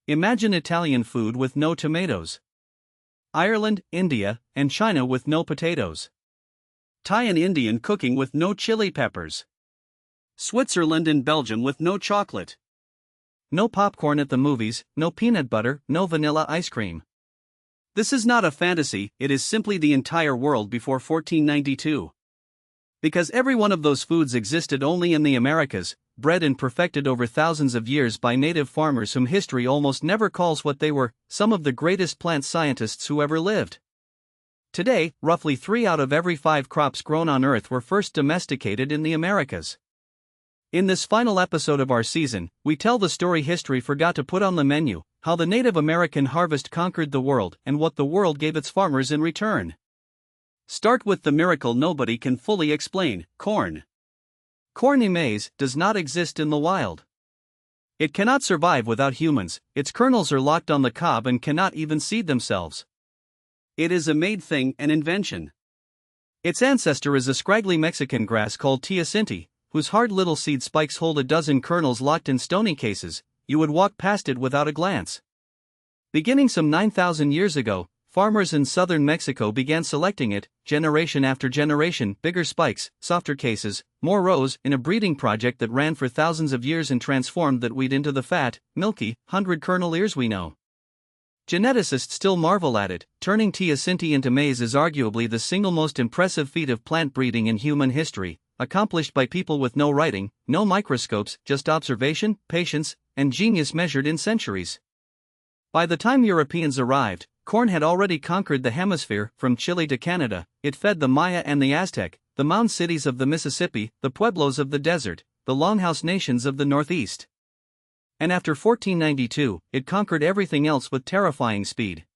Imagine Italian food with no tomatoes. Ireland, India, and China with no potatoes. Thai and Indian cooking with no chili peppers. Switzerland and Belgium with no chocolate. No popcorn at the movies, no peanut butter, no vanilla ice cream. This is not a fantasy, it is simply the entire world before 1492. Because every one of those foods existed only in the Americas, bred and perfected over thousands of years by native farmers whom history almost never calls what they were, some of the greatest plant scientists who ever lived. Today, roughly 3 out of every 5 crops grown on Earth were first domesticated in the Americas. In this final episode of our season, we tell the story history forgot to put on the menu, how the Native American harvest conquered the world and what the world gave its farmers in return. Start with the miracle nobody can fully explain, corn. Corny maize does not exist in the wild. It cannot survive without humans, its kernels are locked on the cob and cannot even seed themselves. It is a made thing, an invention. Its ancestor is a scraggly Mexican grass called teosinte, whose hard little seed spikes hold a dozen kernels locked in stony cases. You would walk past it without a glance. Beginning some 9,000 years ago, farmers in southern Mexico began selecting it, generation after generation, bigger spikes, softer cases, more rows, in a breeding project that ran for thousands of years and transformed that wheat into the fat, milky, 100-kernel ears we know. Geneticists still marvel at it. Turning teosinte into maize is arguably the single most impressive feat of plant breeding in human history, accomplished by people with no writing, no microscopes, just observation, patience, and genius measured in centuries. By the time Europeans arrived, corn had already conquered the hemisphere. From Chile to Canada, it fed the Maya and the Aztec, the mound cities of the Mississippi, the pueblos of the desert, the longhouse nations of the Northeast. And after 1492, it conquered everything else with terrifying speed.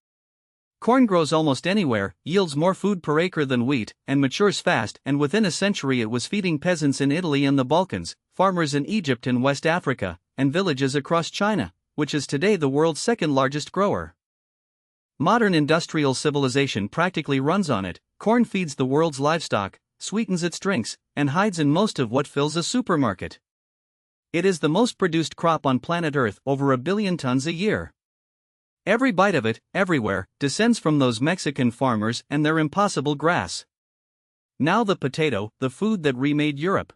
Corn grows almost anywhere, yields more food per acre than wheat, and matures fast, and within a century it was feeding peasants in Italy and the Balkans, farmers in Egypt and West Africa, and villages across China, which is today the world's second largest grower. Modern industrial civilization practically runs on it. Corn feeds the world's livestock, sweetens its drinks, and hides in most of what fills a supermarket. It is the most produced crop on planet Earth, over 1 billion tons a year. Every bite of it, everywhere, descends from those Mexican farmers and their impossible grass. Now the potato, the food that remade Europe.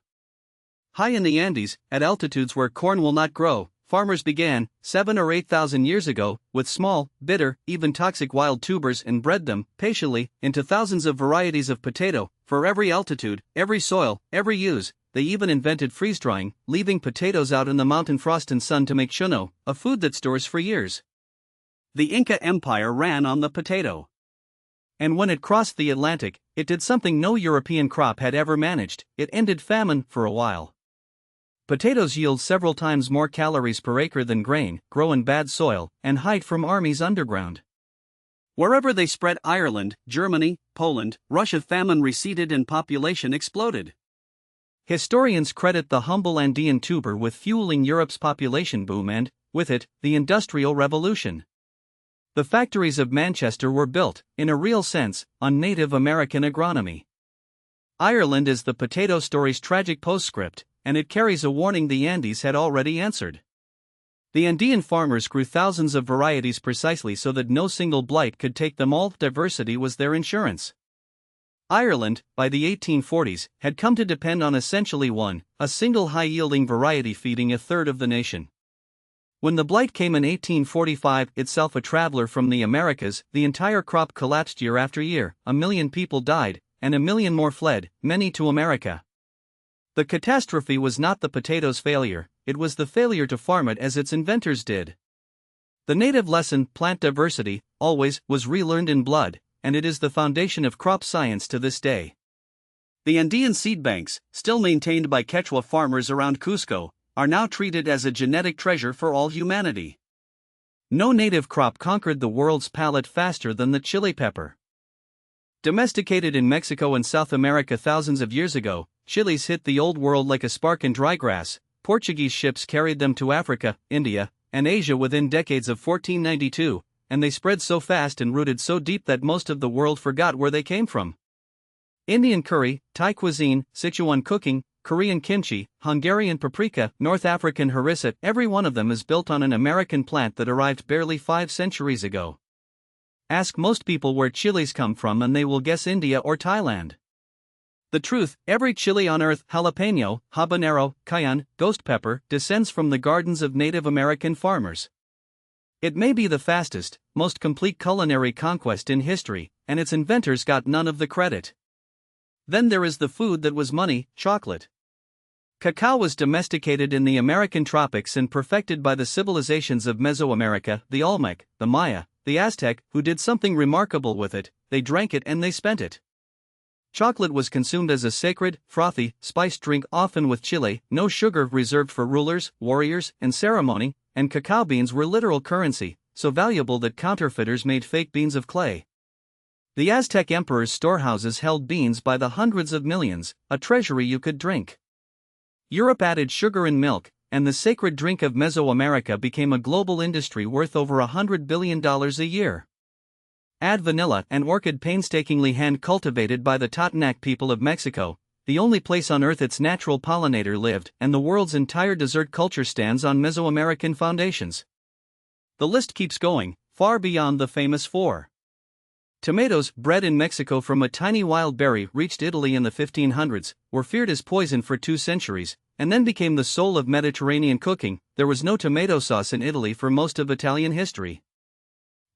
High in the Andes, at altitudes where corn will not grow, farmers began, 7,000 or 8,000 years ago, with small, bitter, even toxic wild tubers and bred them, patiently, into thousands of varieties of potato. For every altitude, every soil, every use, they even invented freeze-drying, leaving potatoes out in the mountain frost and sun to make chuno, a food that stores for years. The Inca Empire ran on the potato. And when it crossed the Atlantic, it did something no European crop had ever managed: it ended famine for a while. Potatoes yield several times more calories per acre than grain, grow in bad soil, and hide from armies underground. Wherever they spread, Ireland, Germany, Poland, Russia, famine receded and population exploded. Historians credit the humble Andean tuber with fueling Europe's population boom and, with it, the Industrial Revolution. The factories of Manchester were built, in a real sense, on Native American agronomy. Ireland is the potato story's tragic postscript, and it carries a warning the Andes had already answered. The Andean farmers grew thousands of varieties precisely so that no single blight could take them all. Diversity was their insurance. Ireland, by the 1840s, had come to depend on essentially a single high-yielding variety feeding a third of the nation. When the blight came in 1845, itself a traveler from the Americas, the entire crop collapsed year after year. 1 million people died, and 1 million more fled, many to America. The catastrophe was not the potato's failure, it was the failure to farm it as its inventors did. The native lesson, plant diversity, always, was relearned in blood, and it is the foundation of crop science to this day. The Andean seed banks, still maintained by Quechua farmers around Cusco, are now treated as a genetic treasure for all humanity. No native crop conquered the world's palate faster than the chili pepper. Domesticated in Mexico and South America thousands of years ago, chilies hit the old world like a spark in dry grass. Portuguese ships carried them to Africa, India, and Asia within decades of 1492, and they spread so fast and rooted so deep that most of the world forgot where they came from. Indian curry, Thai cuisine, Sichuan cooking, Korean kimchi, Hungarian paprika, North African harissa, every one of them is built on an American plant that arrived barely 5 centuries ago. Ask most people where chilies come from and they will guess India or Thailand. The truth, every chili on earth, jalapeno, habanero, cayenne, ghost pepper, descends from the gardens of Native American farmers. It may be the fastest, most complete culinary conquest in history, and its inventors got none of the credit. Then there is the food that was money, chocolate. Cacao was domesticated in the American tropics and perfected by the civilizations of Mesoamerica, the Olmec, the Maya, the Aztec, who did something remarkable with it. They drank it and they spent it. Chocolate was consumed as a sacred, frothy, spiced drink, often with chile, no sugar, reserved for rulers, warriors, and ceremony, and cacao beans were literal currency, so valuable that counterfeiters made fake beans of clay. The Aztec emperor's storehouses held beans by the hundreds of millions, a treasury you could drink. Europe added sugar and milk, and the sacred drink of Mesoamerica became a global industry worth over $100 billion a year. Add vanilla and orchid, painstakingly hand-cultivated by the Totonac people of Mexico, the only place on earth its natural pollinator lived, and the world's entire dessert culture stands on Mesoamerican foundations. The list keeps going, far beyond the famous 4. Tomatoes, bred in Mexico from a tiny wild berry, reached Italy in the 1500s, were feared as poison for 2 centuries, and then became the soul of Mediterranean cooking. There was no tomato sauce in Italy for most of Italian history.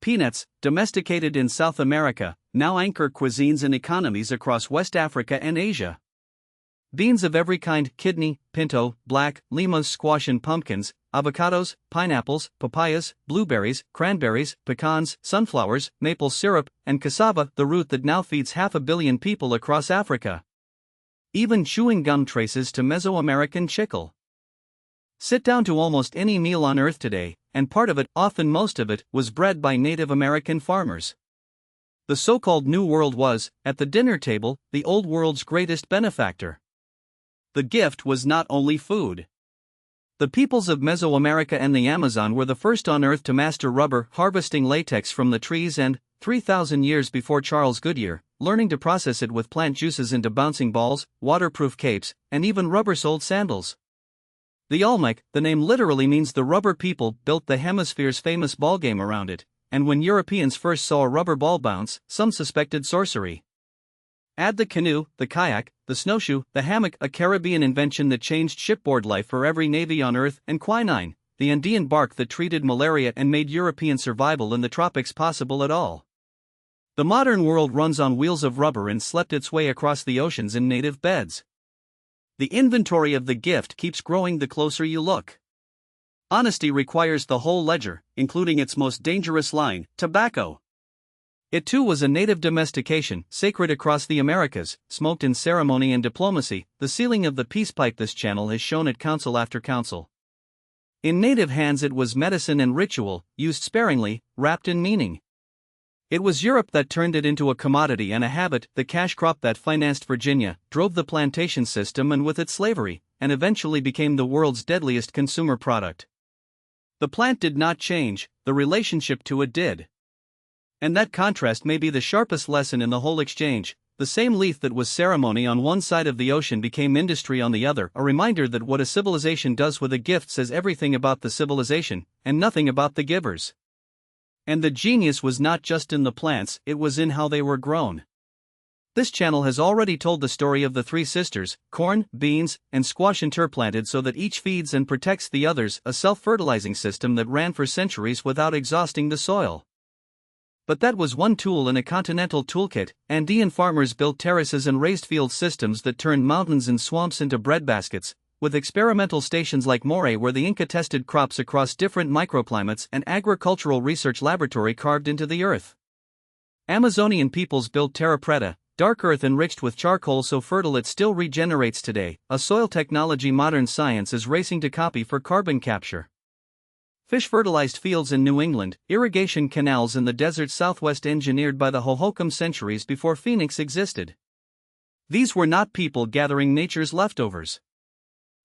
Peanuts, domesticated in South America, now anchor cuisines and economies across West Africa and Asia. Beans of every kind, kidney, pinto, black, limas, squash and pumpkins, avocados, pineapples, papayas, blueberries, cranberries, pecans, sunflowers, maple syrup, and cassava, the root that now feeds 500 million people across Africa. Even chewing gum traces to Mesoamerican chicle. Sit down to almost any meal on earth today, and part of it, often most of it, was bred by Native American farmers. The so-called New World was, at the dinner table, the Old World's greatest benefactor. The gift was not only food. The peoples of Mesoamerica and the Amazon were the first on earth to master rubber, harvesting latex from the trees and, 3,000 years before Charles Goodyear, learning to process it with plant juices into bouncing balls, waterproof capes, and even rubber-soled sandals. The Olmec, the name literally means the rubber people, built the hemisphere's famous ball game around it, and when Europeans first saw a rubber ball bounce, some suspected sorcery. Add the canoe, the kayak, the snowshoe, the hammock, a Caribbean invention that changed shipboard life for every navy on earth, and quinine, the Andean bark that treated malaria and made European survival in the tropics possible at all. The modern world runs on wheels of rubber and slept its way across the oceans in native beds. The inventory of the gift keeps growing the closer you look. Honesty requires the whole ledger, including its most dangerous line, tobacco. It too was a native domestication, sacred across the Americas, smoked in ceremony and diplomacy, the sealing of the peace pipe. This channel has shown it council after council. In native hands it was medicine and ritual, used sparingly, wrapped in meaning. It was Europe that turned it into a commodity and a habit, the cash crop that financed Virginia, drove the plantation system and with it slavery, and eventually became the world's deadliest consumer product. The plant did not change, the relationship to it did. And that contrast may be the sharpest lesson in the whole exchange. The same leaf that was ceremony on one side of the ocean became industry on the other, a reminder that what a civilization does with a gift says everything about the civilization, and nothing about the givers. And the genius was not just in the plants, it was in how they were grown. This channel has already told the story of the 3 sisters, corn, beans, and squash interplanted so that each feeds and protects the others, a self-fertilizing system that ran for centuries without exhausting the soil. But that was one tool in a continental toolkit. Andean farmers built terraces and raised field systems that turned mountains and swamps into breadbaskets, with experimental stations like Moray where the Inca tested crops across different microclimates and agricultural research laboratory carved into the earth. Amazonian peoples built terra preta, dark earth enriched with charcoal so fertile it still regenerates today, a soil technology modern science is racing to copy for carbon capture. Fish-fertilized fields in New England, irrigation canals in the desert Southwest engineered by the Hohokam centuries before Phoenix existed. These were not people gathering nature's leftovers.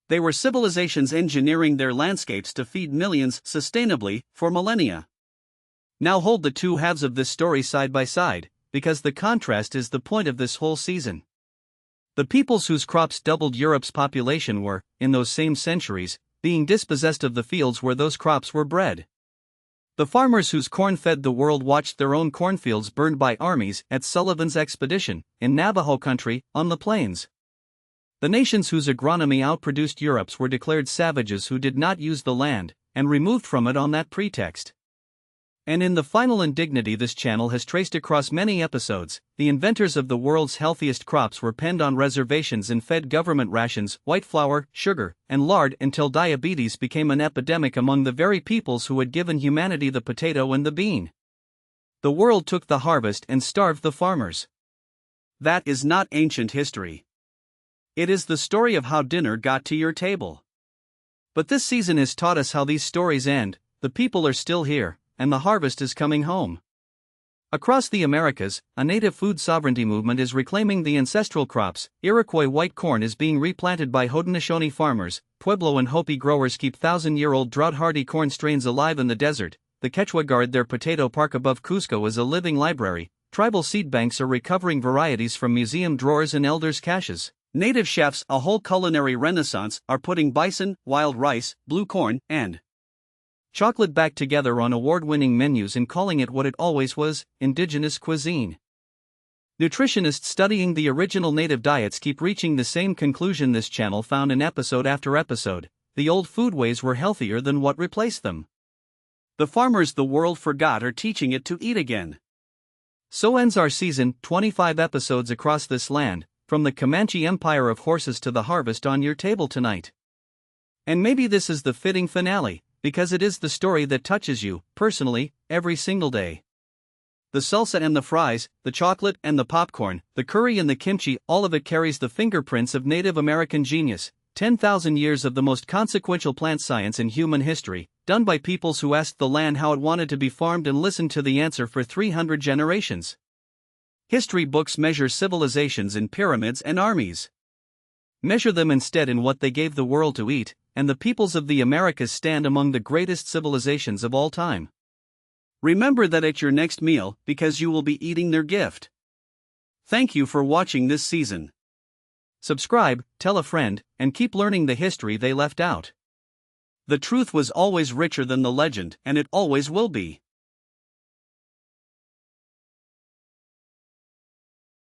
They were civilizations engineering their landscapes to feed millions sustainably for millennia. Now hold the 2 halves of this story side by side, because the contrast is the point of this whole season. The peoples whose crops doubled Europe's population were, in those same centuries, being dispossessed of the fields where those crops were bred. The farmers whose corn fed the world watched their own cornfields burned by armies at Sullivan's expedition, in Navajo country, on the plains. The nations whose agronomy outproduced Europe's were declared savages who did not use the land, and removed from it on that pretext. And in the final indignity this channel has traced across many episodes, the inventors of the world's healthiest crops were penned on reservations and fed government rations, white flour, sugar, and lard until diabetes became an epidemic among the very peoples who had given humanity the potato and the bean. The world took the harvest and starved the farmers. That is not ancient history. It is the story of how dinner got to your table. But this season has taught us how these stories end. The people are still here, and the harvest is coming home. Across the Americas, a native food sovereignty movement is reclaiming the ancestral crops. Iroquois white corn is being replanted by Haudenosaunee farmers. Pueblo and Hopi growers keep thousand-year-old drought-hardy corn strains alive in the desert. The Quechua guard their potato park above Cusco as a living library. Tribal seed banks are recovering varieties from museum drawers and elders' caches. Native chefs, a whole culinary renaissance, are putting bison, wild rice, blue corn, and chocolate back together on award-winning menus and calling it what it always was, indigenous cuisine. Nutritionists studying the original native diets keep reaching the same conclusion this channel found in episode after episode: the old foodways were healthier than what replaced them. The farmers the world forgot are teaching it to eat again. So ends our season, 25 episodes across this land, from the Comanche Empire of horses to the harvest on your table tonight. And maybe this is the fitting finale, because it is the story that touches you, personally, every single day. The salsa and the fries, the chocolate and the popcorn, the curry and the kimchi, all of it carries the fingerprints of Native American genius. 10,000 years of the most consequential plant science in human history, done by peoples who asked the land how it wanted to be farmed and listened to the answer for 300 generations. History books measure civilizations in pyramids and armies. Measure them instead in what they gave the world to eat, and the peoples of the Americas stand among the greatest civilizations of all time. Remember that at your next meal, because you will be eating their gift. Thank you for watching this season. Subscribe, tell a friend, and keep learning the history they left out. The truth was always richer than the legend, and it always will be.